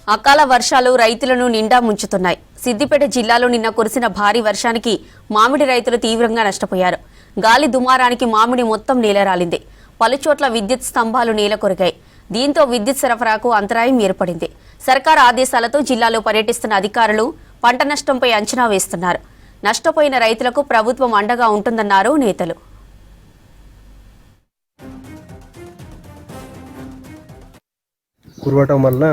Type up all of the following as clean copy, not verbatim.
అకాల వర్షాలు రైతులను నిండా ముంచుతున్నాయి. సిద్దిపేట జిల్లాలో నిన్న కురిసిన భారీ వర్షానికి మామిడి రైతులు తీవ్రంగా నష్టపోయారు. గాలి దుమారానికి మామిడి మొత్తం నేలరాలింది. పలుచోట్ల విద్యుత్ స్తంభాలు నేలకొరిగాయి. దీంతో విద్యుత్ సరఫరాకు అంతరాయం ఏర్పడింది. సర్కార్ ఆదేశాలతో జిల్లాలో పర్యటిస్తున్న అధికారులు పంట నష్టంపై అంచనా వేస్తున్నారు. నష్టపోయిన రైతులకు ప్రభుత్వం అండగా ఉంటుందన్నారు నేతలు. కురవటం వల్ల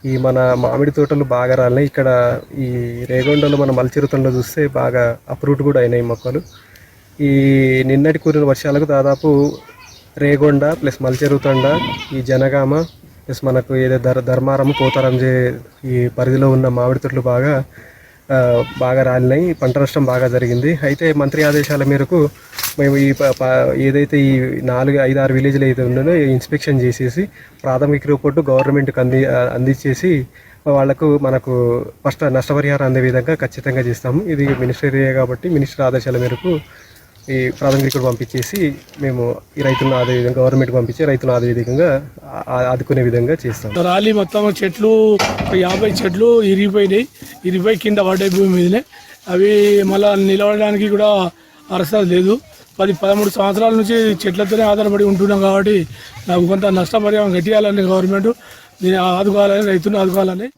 ఈ మన మామిడి తోటలు బాగా రాలినాయి. ఇక్కడ ఈ రేగొండలో మన మల్చిరుతంలో చూస్తే బాగా అప్రూట్ కూడా అయినాయి మొక్కలు. ఈ నిన్నటి కురిన వర్షాలకు దాదాపు రేగొండ ప్లస్ మల్చెరుతండ, ఈ జనగామ ప్లస్ మనకు ఏదో ధర్మారం పోతారంజే ఈ పరిధిలో ఉన్న మామిడి తోటలు బాగా రాలినాయి. పంట నష్టం బాగా జరిగింది. అయితే మంత్రి ఆదేశాల మేరకు మేము ఏదైతే ఈ 4-5-6 విలేజ్లు అయితే ఉన్నాయో ఇన్స్పెక్షన్ చేసేసి ప్రాథమిక రిపోర్టు గవర్నమెంట్కి అందించేసి మనకు ఫస్ట్ నష్టపరిహారం అందే విధంగా ఖచ్చితంగా చేస్తాము. ఇది మినిస్టర్ ఏరియా కాబట్టి మినిస్టర్ ఆదేశాల మేరకు ఈ ప్రాథమిక రిపోర్ట్ పంపించేసి మేము ఈ రైతులను అదే విధంగా గవర్నమెంట్కి పంపించి రైతులను అదే విధంగా ఆదుకునే విధంగా చేస్తాం. రాలి మొత్తం చెట్లు 50 చెట్లు ఇరిగిపోయి కింద పడ్డాయి భూమి మీదనే. అవి మళ్ళీ నిలవడానికి కూడా అరస లేదు. 10-13 సంవత్సరాల నుంచి చెట్లతోనే ఆధారపడి ఉంటున్నాం కాబట్టి నాకు కొంత నష్టపరిహారం కట్టియాలని గవర్నమెంట్ దీన్ని ఆదుకోవాలని రైతులను ఆదుకోవాలని